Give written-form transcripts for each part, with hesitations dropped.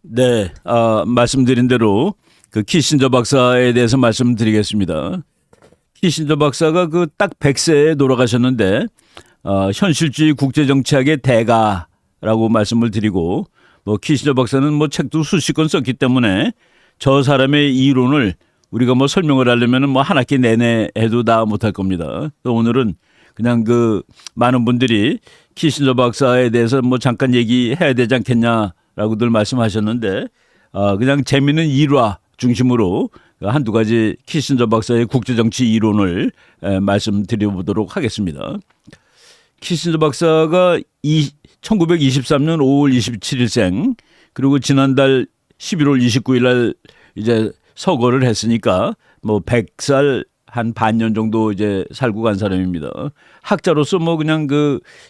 네, 말씀드린 대로 그 키신저 박사에 대해서 말씀드리겠습니다. 키신저 박사가 그 딱 100세에 돌아가셨는데 현실주의 국제정치학의 대가라고 말씀을 드리고 뭐 키신저 박사는 뭐 책도 수십 권 썼기 때문에 저 사람의 이론을 우리가 뭐 설명을 하려면은 뭐 한 학기 내내 해도 다 못할 겁니다. 오늘은 그냥 그 많은 분들이 키신저 박사에 대해서 뭐 잠깐 얘기해야 되지 않겠냐라고들 말씀하셨는데 그냥 재미있는 일화 중심으로 한두 가지 키신저 박사의 국제정치 이론을 말씀드려보도록 하겠습니다. 키신저 박사가 1923년 5월 27일생 그리고 지난달 11월 29일 날 이제 서거를 했으니까 뭐 100살 한 반년 정도 이제 살고 간 사람입니다. 학자로서 뭐 그냥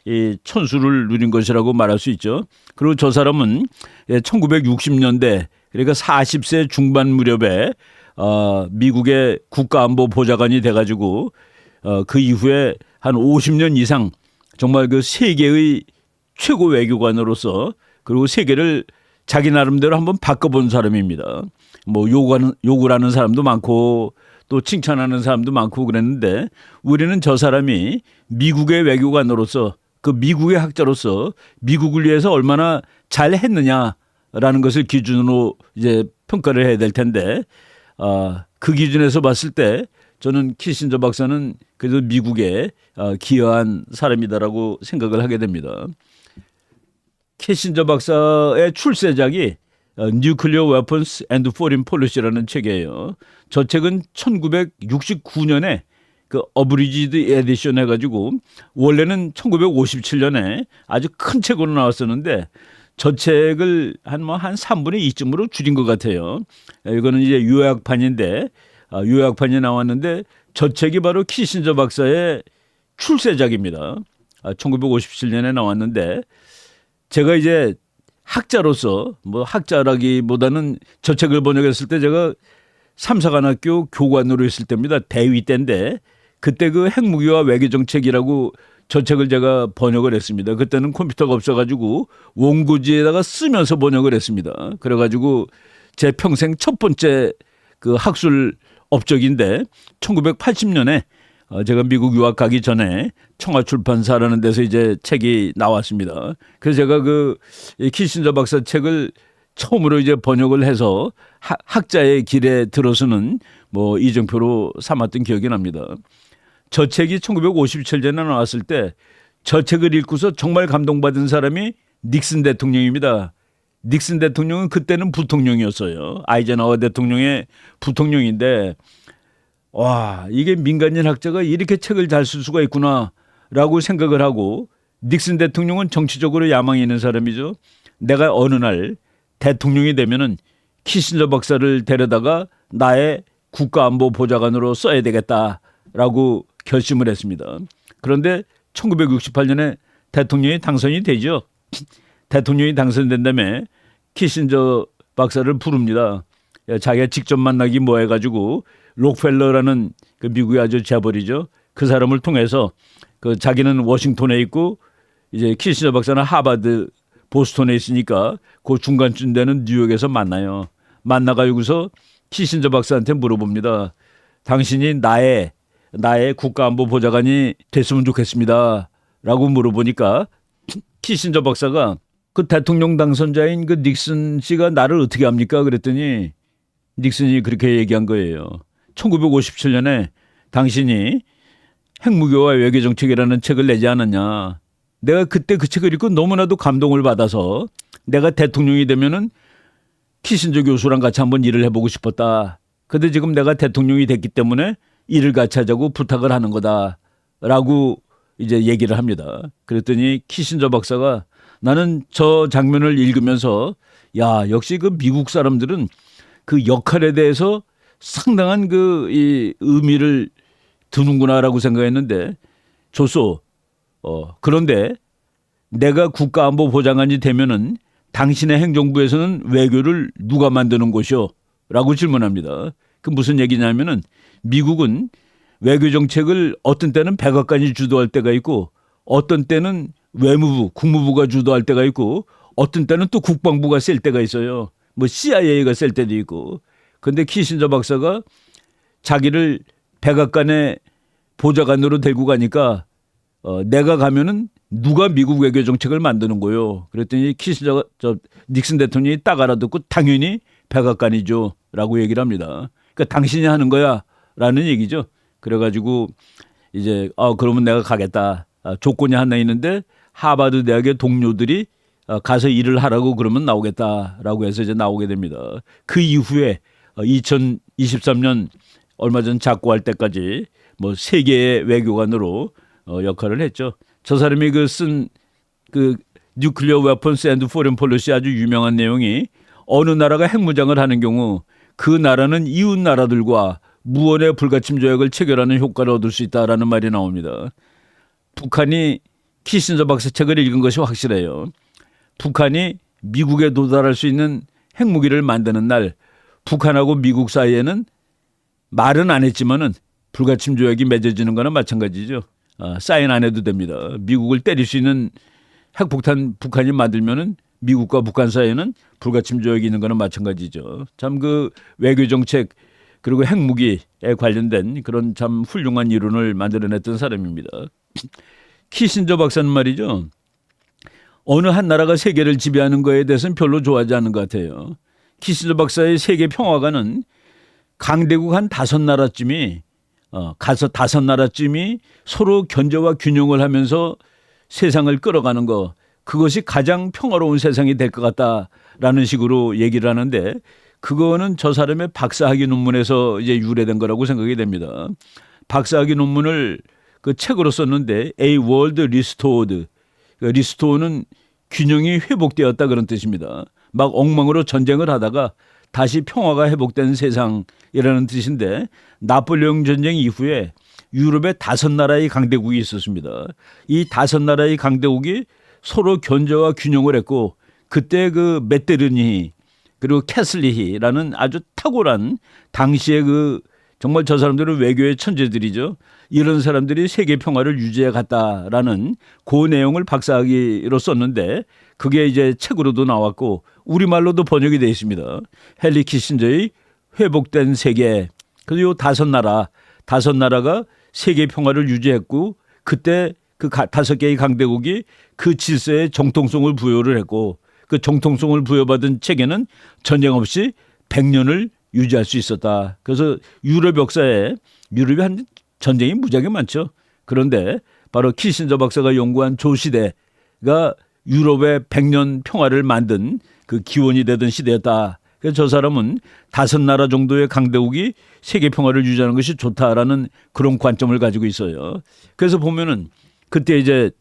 이 천수를 누린 것이라고 말할 수 있죠. 그리고 저 사람은 1960년대 그러니까 40세 중반 무렵에 미국의 국가안보 보좌관이 돼가지고 그 이후에 한 50년 이상 정말 그 세계의 최고 외교관으로서 그리고 세계를 자기 나름대로 한번 바꿔본 사람입니다. 뭐 욕을 하는 사람도 많고 또 칭찬하는 사람도 많고 그랬는데 우리는 저 사람이 미국의 외교관으로서 그 미국의 학자로서 미국을 위해서 얼마나 잘 했느냐라는 것을 기준으로 이제 평가를 해야 될 텐데 그 기준에서 봤을 때 저는 키신저 박사는 그래도 미국에 기여한 사람이다라고 생각을 하게 됩니다. 키신저 박사의 출세작이 Nuclear Weapons and Foreign Policy라는 책이에요. 저 책은 1969년에 그 어브리지드 에디션 해가지고 원래는 1957년에 아주 큰 책으로 나왔었는데 저 책을 한 3분의 2쯤으로 줄인 것 같아요. 이거는 이제 요약판인데 요약판이 나왔는데 저 책이 바로 키신저 박사의 출세작입니다. 1957년에 나왔는데 제가 이제 학자로서 뭐 학자라기보다는 저 책을 번역했을 때 제가 삼사관학교 교관으로 있을 때입니다. 대위 때인데 그때 그 핵무기와 외교정책이라고 저 책을 제가 번역을 했습니다. 그때는 컴퓨터가 없어가지고 원고지에다가 쓰면서 번역을 했습니다. 그래가지고 제 평생 첫 번째 그 학술 업적인데 1980년에 제가 미국 유학 가기 전에 청와출판사라는 데서 이제 책이 나왔습니다. 그래서 제가 그 키신저 박사 책을 처음으로 이제 번역을 해서 학자의 길에 들어서는 뭐 이정표로 삼았던 기억이 납니다. 저 책이 1957년에 나왔을 때 저 책을 읽고서 정말 감동받은 사람이 닉슨 대통령입니다. 닉슨 대통령은 그때는 부통령이었어요. 아이젠하워 대통령의 부통령인데 와, 이게 민간인 학자가 이렇게 책을 잘 쓸 수가 있구나라고 생각을 하고 닉슨 대통령은 정치적으로 야망이 있는 사람이죠. 내가 어느 날 대통령이 되면은 키신저 박사를 데려다가 나의 국가안보 보좌관으로 써야 되겠다라고 결심을 했습니다. 그런데 1968년에 대통령이 당선이 되죠. 대통령이 당선된 다음에 키신저 박사를 부릅니다. 자기가 직접 만나기 뭐 해가지고 록펠러라는 그 미국의 아주 재벌이죠. 그 사람을 통해서 그 자기는 워싱턴에 있고 이제 키신저 박사는 하버드 보스턴에 있으니까 그 중간쯤 되는 뉴욕에서 만나요. 만나가지고서 키신저 박사한테 물어봅니다. 당신이 나의 국가안보 보좌관이 됐으면 좋겠습니다. 라고 물어보니까 키신저 박사가 그 대통령 당선자인 그 닉슨 씨가 나를 어떻게 합니까? 그랬더니 닉슨이 그렇게 얘기한 거예요. 1957년에 당신이 핵무기와 외교정책이라는 책을 내지 않았냐. 내가 그때 그 책을 읽고 너무나도 감동을 받아서 내가 대통령이 되면은 키신저 교수랑 같이 한번 일을 해보고 싶었다. 근데 지금 내가 대통령이 됐기 때문에 일을 같이 하자고 부탁을 하는 거다라고 이제 얘기를 합니다. 그랬더니 키신저 박사가 나는 저 장면을 읽으면서 야, 역시 그 미국 사람들은 그 역할에 대해서 상당한 이 의미를 두는구나라고 생각했는데 좋소. 그런데 내가 국가안보 보좌관이 되면은 당신의 행정부에서는 외교를 누가 만드는 것이오? 라고 질문합니다. 그 무슨 얘기냐면은 미국은 외교 정책을 어떤 때는 백악관이 주도할 때가 있고 어떤 때는 외무부, 국무부가 주도할 때가 있고 어떤 때는 또 국방부가 쓸 때가 있어요. 뭐 CIA가 쓸 때도 있고. 근데 키신저 박사가 자기를 백악관에 보좌관으로 데리고 가니까 내가 가면은 누가 미국 외교 정책을 만드는 거요. 그랬더니 닉슨 대통령이 딱 알아듣고 당연히 백악관이죠라고 얘기를 합니다. 그러니까 당신이 하는 거야라는 얘기죠. 그래가지고 이제 그러면 내가 가겠다. 조건이 하나 있는데 하버드 대학의 동료들이 가서 일을 하라고 그러면 나오겠다라고 해서 이제 나오게 됩니다. 그 이후에 2023년 얼마 전 작고할 때까지 뭐 세계의 외교관으로 역할을 했죠. 저 사람이 쓴 뉴클리어 웨펀스 앤드 포렌 폴리시 아주 유명한 내용이 어느 나라가 핵무장을 하는 경우 그 나라는 이웃 나라들과 무언의 불가침 조약을 체결하는 효과를 얻을 수 있다라는 말이 나옵니다. 북한이 키신저 박사 책을 읽은 것이 확실해요. 북한이 미국에 도달할 수 있는 핵무기를 만드는 날 북한하고 미국 사이에는 말은 안 했지만은 불가침 조약이 맺어지는 거나 마찬가지죠. 사인 안 해도 됩니다. 미국을 때릴 수 있는 핵폭탄 북한이 만들면은 미국과 북한 사이에는 불가침 조약이 있는 거나 마찬가지죠. 참 외교 정책 그리고 핵무기에 관련된 그런 참 훌륭한 이론을 만들어냈던 사람입니다. 키신저 박사는 말이죠. 어느 한 나라가 세계를 지배하는 거에 대해서는 별로 좋아하지 않는 것 같아요. 키신저 박사의 세계 평화가는 강대국 한 5나라쯤이 가서 5나라쯤이 서로 견제와 균형을 하면서 세상을 끌어가는 거 그것이 가장 평화로운 세상이 될 것 같다라는 식으로 얘기를 하는데 그거는 저 사람의 박사학위 논문에서 이제 유래된 거라고 생각이 됩니다. 박사학위 논문을 그 책으로 썼는데 A World Restored. 리스토어는 균형이 회복되었다 그런 뜻입니다. 막 엉망으로 전쟁을 하다가 다시 평화가 회복된 세상이라는 뜻인데 나폴레옹 전쟁 이후에 유럽에 5나라의 강대국이 있었습니다. 이 5나라의 강대국이 서로 견제와 균형을 했고 그때 메테르니 그리고 캐슬리히라는 아주 탁월한 당시에 정말 저 사람들은 외교의 천재들이죠. 이런 사람들이 세계 평화를 유지해 갔다라는 그 내용을 박사학위로 썼는데 그게 이제 책으로도 나왔고 우리말로도 번역이 되어 있습니다. 헨리 키신저의 회복된 세계. 그리고 5나라가 세계 평화를 유지했고 그때 그 5개의 강대국이 그 질서에 정통성을 부여를 했고 그 정통성을 부여받은 체계는 전쟁 없이 100년을 유지할 수 있었다. 그래서 유럽 역사에 유럽이 한 전쟁이 무지하게 많죠. 그런데 바로 키신저 박사가 연구한 조시대가 유럽의 100년 평화를 만든 그 기원이 되던 시대였다. 그래서 저 사람은 5나라 정도의 강대국이 세계 평화를 유지하는 것이 좋다라는 그런 관점을 가지고 있어요. 그래서 보면은 그때 이제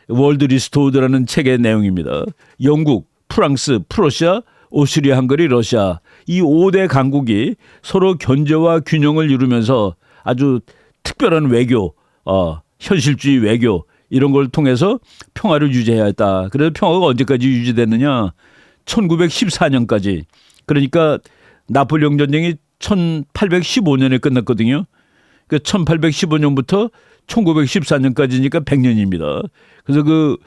월드 리스토어드라는 책의 내용입니다. 영국, 프랑스, 프러시아, 오스트리아, 헝가리, 러시아 이 5대 강국이 서로 견제와 균형을 이루면서 아주 특별한 외교, 현실주의 외교 이런 걸 통해서 평화를 유지해야 했다. 그래서 평화가 언제까지 유지됐느냐? 1914년까지. 그러니까 나폴레옹 전쟁이 1815년에 끝났거든요. 그 1815년부터 1914년까지니까 100년입니다. 그래서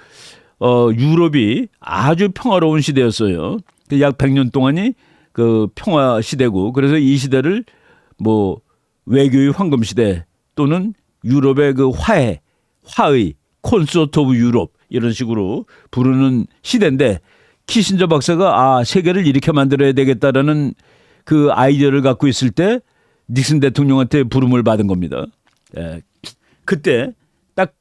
유럽이 아주 평화로운 시대였어요. 약 100년 동안이 평화 시대고 그래서 이 시대를 뭐 외교의 황금 시대 또는 유럽의 화의 콘서트 오브 유럽 이런 식으로 부르는 시대인데 키신저 박사가 세계를 이렇게 만들어야 되겠다라는 그 아이디어를 갖고 있을 때 닉슨 대통령한테 부름을 받은 겁니다. 그때 딱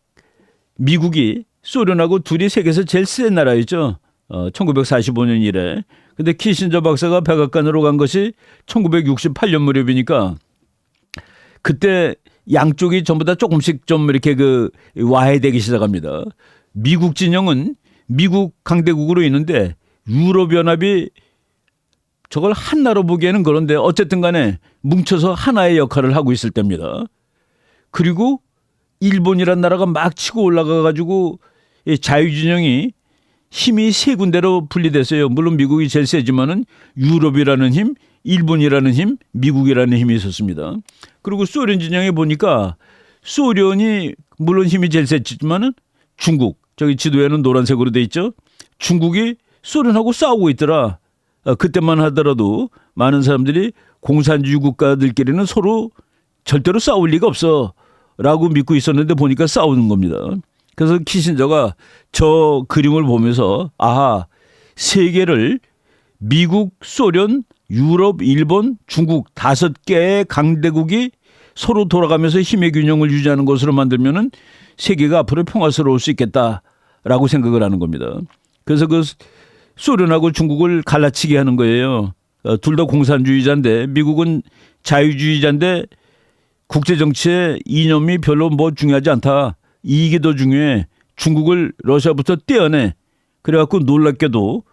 미국이 소련하고 둘이 세계에서 제일 센 나라였죠. 1945년 이래. 근데 키신저 박사가 백악관으로 간 것이 1968년 무렵이니까 그때 양쪽이 전부 다 조금씩 좀 이렇게 와해되기 시작합니다. 미국 진영은 미국 강대국으로 있는데 유럽연합이 저걸 하나로 보기에는 그런데 어쨌든 간에 뭉쳐서 하나의 역할을 하고 있을 때입니다. 그리고 일본이란 나라가 막 치고 올라가 가지고 자유진영이 힘이 3군데로 분리됐어요. 물론 미국이 제일 세지만은 유럽이라는 힘, 일본이라는 힘, 미국이라는 힘이 있었습니다. 그리고 소련 진영에 보니까 소련이 물론 힘이 제일 세지만은 중국, 저기 지도에는 노란색으로 돼 있죠. 중국이 소련하고 싸우고 있더라. 그때만 하더라도 많은 사람들이 공산주의 국가들끼리는 서로 절대로 싸울 리가 없어라고 믿고 있었는데 보니까 싸우는 겁니다. 그래서 키신저가 저 그림을 보면서 아하, 세계를 미국, 소련, 유럽, 일본, 중국 5개의 강대국이 서로 돌아가면서 힘의 균형을 유지하는 것으로 만들면은 세계가 앞으로 평화스러울 수 있겠다라고 생각을 하는 겁니다. 그래서 그 소련하고 중국을 갈라치게 하는 거예요. 둘 다 공산주의자인데 미국은 자유주의자인데 국제정치의 이념이 별로 뭐 중요하지 않다. 이익이 더 중요해. 중국을 러시아부터 떼어내. 그래갖고 놀랍게도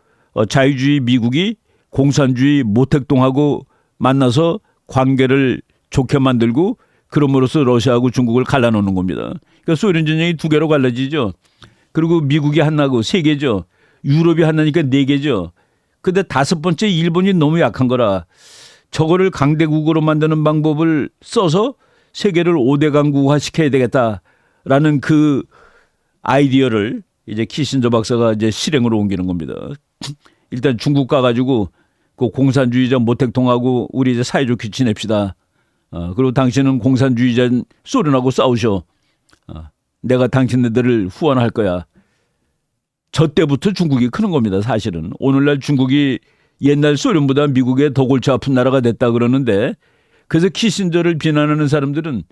자유주의 미국이 공산주의 모택동하고 만나서 관계를 좋게 만들고 그럼으로써 러시아하고 중국을 갈라놓는 겁니다. 그러니까 소련 전쟁이 2개로 갈라지죠. 그리고 미국이 하나고 3개죠. 유럽이 하나니까 4개죠. 근데 5번째 일본이 너무 약한 거라 저거를 강대국으로 만드는 방법을 써서 세계를 5대 강국화 시켜야 되겠다라는 그 아이디어를 이제 키신저 박사가 이제 실행으로 옮기는 겁니다. 일단 중국 가가지고 그 공산주의자 모택동하고 우리 이제 사이좋게 지냅시다. 그리고 당신은 공산주의자 소련하고 싸우셔. 내가 당신네들을 후원할 거야. 저 때부터 중국이 크는 겁니다. 사실은 오늘날 중국이 옛날 소련보다 미국의 더 골치 아픈 나라가 됐다 그러는데 그래서 키신저를 비난하는 사람들은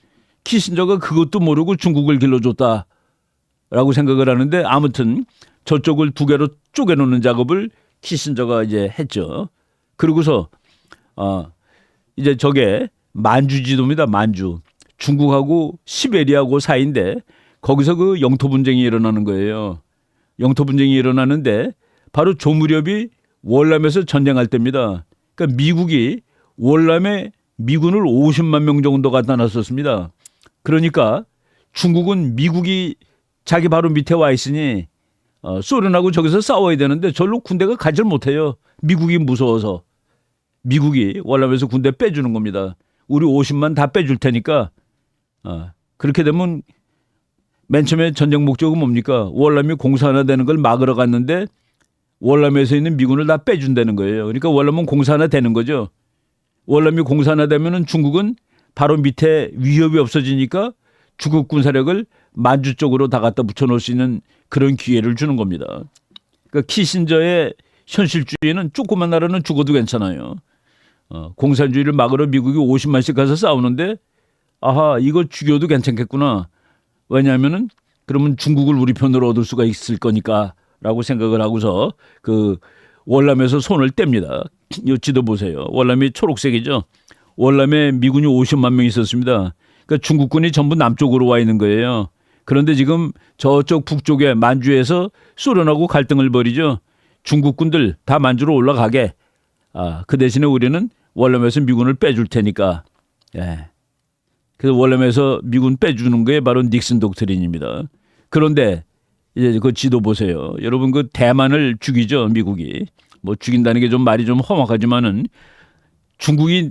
키신저가 그것도 모르고 중국을 길러줬다라고 생각을 하는데 아무튼 저쪽을 2개로 쪼개놓는 작업을 키신저가 이제 했죠. 그러고서 이제 저게 만주 지도입니다. 만주. 중국하고 시베리아하고 사이인데 거기서 그 영토 분쟁이 일어나는 거예요. 영토 분쟁이 일어나는데 바로 저 무렵이 월남에서 전쟁할 때입니다. 그러니까 미국이 월남에 미군을 50만 명 정도 갖다 놨었습니다. 그러니까 중국은 미국이 자기 바로 밑에 와 있으니 소련하고 저기서 싸워야 되는데 절로 군대가 가질 못해요. 미국이 무서워서. 미국이 월남에서 군대 빼주는 겁니다. 우리 50만 다 빼줄 테니까 그렇게 되면 맨 처음에 전쟁 목적은 뭡니까? 월남이 공산화되는 걸 막으러 갔는데 월남에서 있는 미군을 다 빼준다는 거예요. 그러니까 월남은 공산화 되는 거죠. 월남이 공산화되면은 중국은 바로 밑에 위협이 없어지니까 중국 군사력을 만주 쪽으로 다 갖다 붙여놓을 수 있는 그런 기회를 주는 겁니다. 그러니까 키신저의 현실주의는 조그만 나라는 죽어도 괜찮아요. 공산주의를 막으러 미국이 50만씩 가서 싸우는데 아하 이거 죽여도 괜찮겠구나. 왜냐하면은 그러면 중국을 우리 편으로 얻을 수가 있을 거니까라고 생각을 하고서 그 월남에서 손을 뗍니다. 이 지도 보세요. 월남이 초록색이죠. 월남에 미군이 50만 명 있었습니다. 그러니까 중국군이 전부 남쪽으로 와 있는 거예요. 그런데 지금 저쪽 북쪽에 만주에서 소련하고 갈등을 벌이죠. 중국군들 다 만주로 올라가게. 그 대신에 우리는 월남에서 미군을 빼줄 테니까. 예. 그래서 월남에서 미군 빼주는 게 바로 닉슨 독트린입니다. 그런데 이제 그 지도 보세요. 여러분 그 대만을 죽이죠 미국이. 뭐 죽인다는 게 좀 말이 좀 험악하지만은 중국이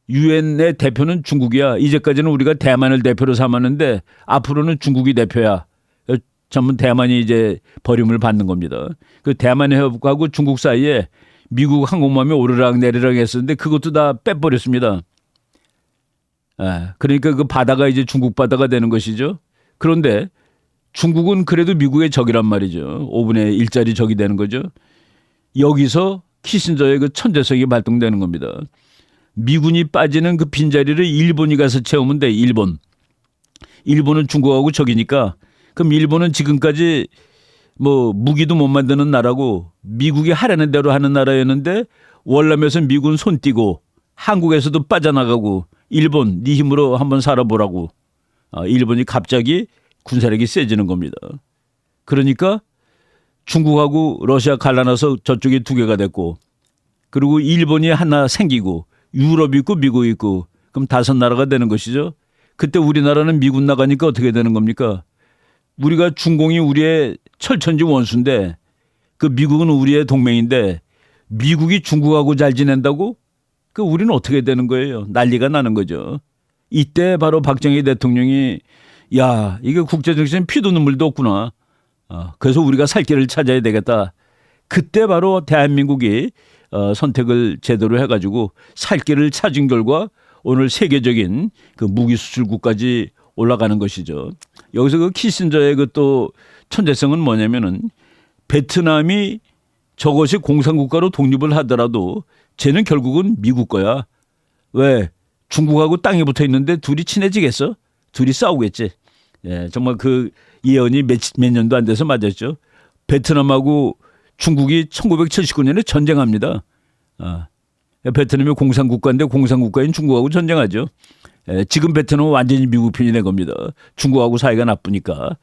유엔의 대표는 중국이야. 이제까지는 우리가 대만을 대표로 삼았는데 앞으로는 중국이 대표야. 전부 대만이 이제 버림을 받는 겁니다. 그 대만 해협하고 중국 사이에 미국 항공모함이 오르락 내리락 했었는데 그것도 다 빼버렸습니다. 그러니까 그 바다가 이제 중국 바다가 되는 것이죠. 그런데 중국은 그래도 미국의 적이란 말이죠. 5분의 1짜리 적이 되는 거죠. 여기서 키신저의 그 천재성이 발동되는 겁니다. 미군이 빠지는 그 빈자리를 일본이 가서 채우면 돼. 일본은 중국하고 적이니까 그럼 일본은 지금까지 뭐 무기도 못 만드는 나라고 미국이 하라는 대로 하는 나라였는데 월남에서 미군 손 띄고 한국에서도 빠져나가고 일본 네 힘으로 한번 살아보라고 일본이 갑자기 군사력이 세지는 겁니다. 그러니까 중국하고 러시아 갈라놔서 저쪽이 2개가 됐고 그리고 일본이 하나 생기고 유럽이 있고 미국 있고 그럼 5나라가 되는 것이죠. 그때 우리나라는 미군 나가니까 어떻게 되는 겁니까? 우리가 중공이 우리의 철천지 원수인데 그 미국은 우리의 동맹인데 미국이 중국하고 잘 지낸다고? 그 우리는 어떻게 되는 거예요? 난리가 나는 거죠. 이때 바로 박정희 대통령이 야 이게 국제정치는 피도 눈물도 없구나. 그래서 우리가 살 길을 찾아야 되겠다. 그때 바로 대한민국이 선택을 제대로 해가지고 살 길을 찾은 결과 오늘 세계적인 그 무기 수출국까지 올라가는 것이죠. 여기서 그 키신저의 그 또 천재성은 뭐냐면은 베트남이 저것이 공산국가로 독립을 하더라도 쟤는 결국은 미국 거야. 왜? 중국하고 땅이 붙어 있는데 둘이 친해지겠어? 둘이 싸우겠지. 예, 정말 그 예언이 몇 년도 안 돼서 맞았죠. 베트남하고 중국이 1979년에 전쟁합니다. 베트남이 공산국가인데 공산국가인 중국하고 전쟁하죠. 예, 지금 베트남은 완전히 미국 편이 된 겁니다. 중국하고 사이가 나쁘니까.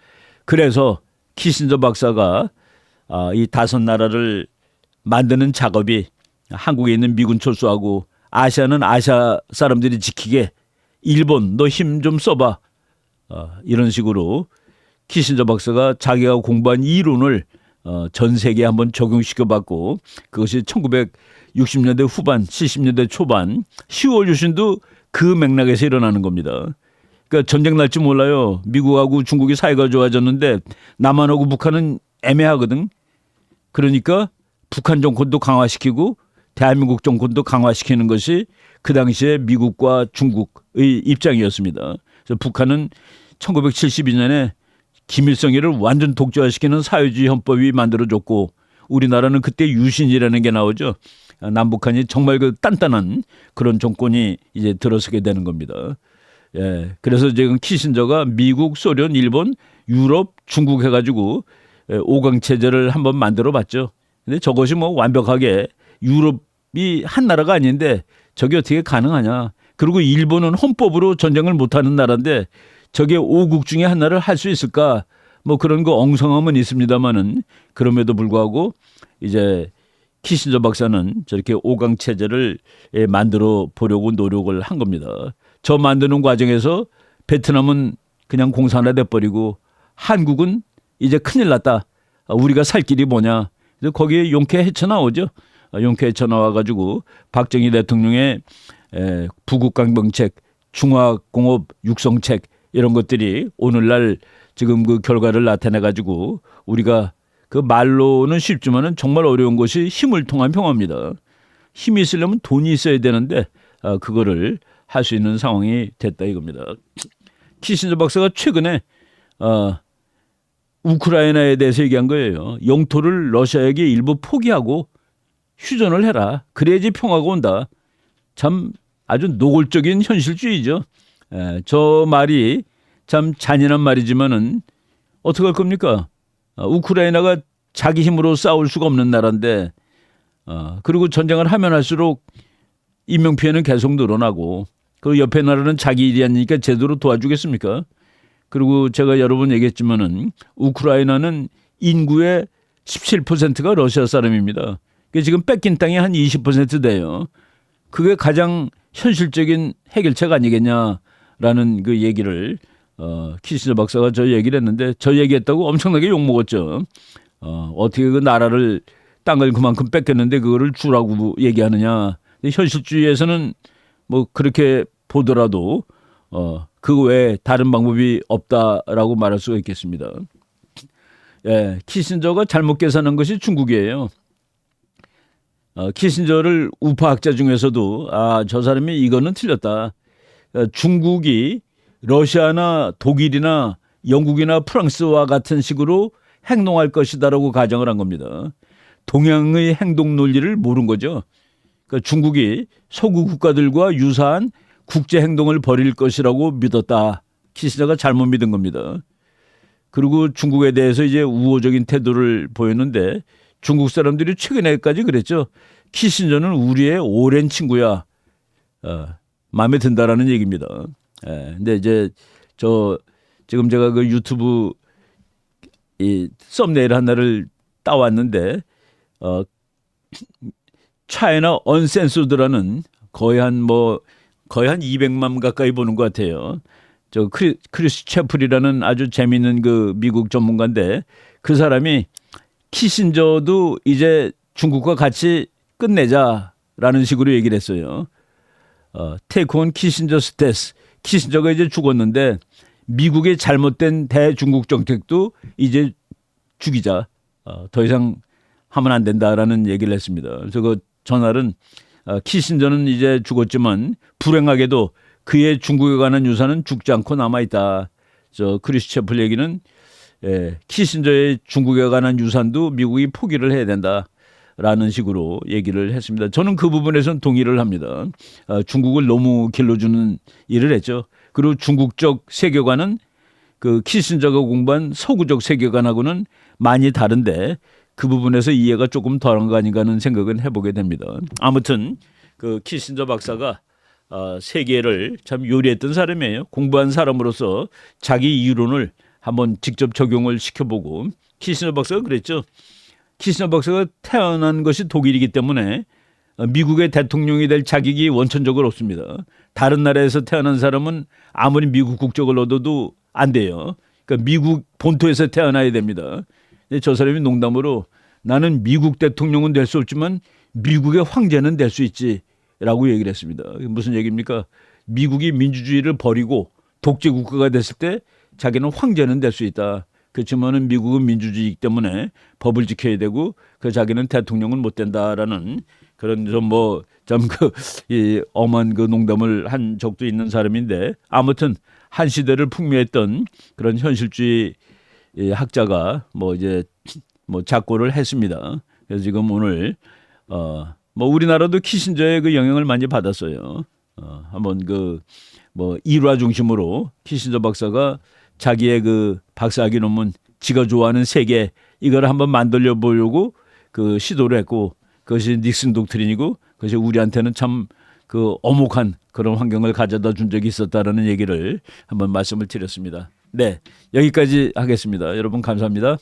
그래서 키신저 박사가 이 5나라를 만드는 작업이 한국에 있는 미군 철수하고 아시아는 아시아 사람들이 지키게 일본 너 힘 좀 써봐. 이런 식으로 키신저 박사가 자기가 공부한 이론을 전 세계에 한번 적용시켜봤고 그것이 1960년대 후반 70년대 초반 10월 유신도 그 맥락에서 일어나는 겁니다. 그러니까 전쟁 날지 몰라요. 미국하고 중국이 사이가 좋아졌는데 남한하고 북한은 애매하거든. 그러니까 북한 정권도 강화시키고 대한민국 정권도 강화시키는 것이 그 당시에 미국과 중국의 입장이었습니다. 그래서 북한은 1972년에 김일성이를 완전 독재화시키는 사회주의 헌법이 만들어졌고 우리나라는 그때 유신이라는 게 나오죠. 남북한이 정말 그 단단한 그런 정권이 이제 들어서게 되는 겁니다. 예, 그래서 지금 키신저가 미국, 소련, 일본, 유럽, 중국 해가지고 5강 체제를 한번 만들어봤죠. 근데 저것이 뭐 완벽하게 유럽이 한 나라가 아닌데 저게 어떻게 가능하냐. 그리고 일본은 헌법으로 전쟁을 못하는 나라인데 저게 5국 중에 하나를 할 수 있을까? 뭐 그런 거 엉성함은 있습니다만은 그럼에도 불구하고 이제 키신저 박사는 저렇게 5강 체제를 만들어 보려고 노력을 한 겁니다. 저 만드는 과정에서 베트남은 그냥 공산화 돼버리고 한국은 이제 큰일 났다. 우리가 살 길이 뭐냐. 거기에 용케 헤쳐나오죠. 용케 헤쳐나와가지고 박정희 대통령의 부국강병책, 중화공업 육성책 이런 것들이 오늘날 지금 그 결과를 나타내가지고 우리가 그 말로는 쉽지만은 정말 어려운 것이 힘을 통한 평화입니다. 힘이 있으려면 돈이 있어야 되는데 그거를 할 수 있는 상황이 됐다 이겁니다. 키신저 박사가 최근에 우크라이나에 대해서 얘기한 거예요. 영토를 러시아에게 일부 포기하고 휴전을 해라. 그래야지 평화가 온다. 참 아주 노골적인 현실주의죠. 저 말이 참 잔인한 말이지만은 어떻게 할 겁니까? 우크라이나가 자기 힘으로 싸울 수가 없는 나라인데 그리고 전쟁을 하면 할수록 인명피해는 계속 늘어나고 그 옆에 나라는 자기 일이 아니니까 제대로 도와주겠습니까? 그리고 제가 여러 번 얘기했지만은 우크라이나는 인구의 17%가 러시아 사람입니다. 지금 뺏긴 땅이 한 20% 돼요. 그게 가장 현실적인 해결책 아니겠냐라는 그 얘기를 키신저 박사가 저 얘기를 했는데 저 얘기했다고 엄청나게 욕먹었죠. 어떻게 그 나라를 땅을 그만큼 뺏겼는데 그거를 주라고 얘기하느냐. 현실주의에서는 뭐 그렇게 보더라도 그 외에 다른 방법이 없다라고 말할 수가 있겠습니다. 예, 키신저가 잘못 계산한 것이 중국이에요. 키신저를 우파학자 중에서도 저 사람이 이거는 틀렸다. 중국이 러시아나 독일이나 영국이나 프랑스와 같은 식으로 행동할 것이다라고 가정을 한 겁니다. 동양의 행동 논리를 모른 거죠. 그러니까 중국이 서구 국가들과 유사한 국제 행동을 벌일 것이라고 믿었다. 키신저가 잘못 믿은 겁니다. 그리고 중국에 대해서 이제 우호적인 태도를 보였는데 중국 사람들이 최근에까지 그랬죠. 키신저는 우리의 오랜 친구야. 마음에 든다라는 얘기입니다. 근데 이제 지금 제가 그 유튜브 이 썸네일 하나를 따왔는데 차이나 언센서드라는 거의 한 200만 가까이 보는 것 같아요. 저 크리스 채플이라는 아주 재미있는 그 미국 전문가인데 그 사람이 키신저도 이제 중국과 같이 끝내자라는 식으로 얘기를 했어요. 테이크 온 키신저 스테스. 키신저가 이제 죽었는데 미국의 잘못된 대중국 정책도 이제 죽이자. 더 이상 하면 안 된다라는 얘기를 했습니다. 그래서 그 전할은 키신저는 이제 죽었지만 불행하게도 그의 중국에 관한 유산은 죽지 않고 남아 있다. 저 크리스체플 얘기는 키신저의 중국에 관한 유산도 미국이 포기를 해야 된다라는 식으로 얘기를 했습니다. 저는 그 부분에선 동의를 합니다. 중국을 너무 길러주는 일을 했죠. 그리고 중국적 세계관은 그 키신저가 공부한 서구적 세계관하고는 많이 다른데 그 부분에서 이해가 조금 덜한 거 아닌가 하는 생각은 해보게 됩니다. 아무튼 그 키신저 박사가 세계를 참 요리했던 사람이에요. 공부한 사람으로서 자기 이론을 한번 직접 적용을 시켜보고 키신저 박사가 그랬죠. 키신저 박사가 태어난 것이 독일이기 때문에 미국의 대통령이 될 자격이 원천적으로 없습니다. 다른 나라에서 태어난 사람은 아무리 미국 국적을 얻어도 안 돼요. 그러니까 미국 본토에서 태어나야 됩니다. 근데 저 사람이 농담으로 나는 미국 대통령은 될 수 없지만 미국의 황제는 될 수 있지라고 얘기를 했습니다. 무슨 얘기입니까? 미국이 민주주의를 버리고 독재 국가가 됐을 때 자기는 황제는 될 수 있다. 그렇지만은 미국은 민주주의이기 때문에 법을 지켜야 되고 그 자기는 대통령은 못 된다라는 그런 좀 이 엄한 그 농담을 한 적도 있는 사람인데 아무튼 한 시대를 풍미했던 그런 현실주의 학자가 작고를 했습니다. 그래서 지금 오늘 우리나라도 키신저의 그 영향을 많이 받았어요. 한번 일화 중심으로 키신저 박사가 자기의 그 박사학위 논문 지가 좋아하는 세계 이걸 한번 만들려 보려고 그 시도를 했고 그것이 닉슨 독트린이고 그것이 우리한테는 참 그 엄혹한 그런 환경을 가져다 준 적이 있었다라는 얘기를 한번 말씀을 드렸습니다. 네, 여기까지 하겠습니다. 여러분 감사합니다.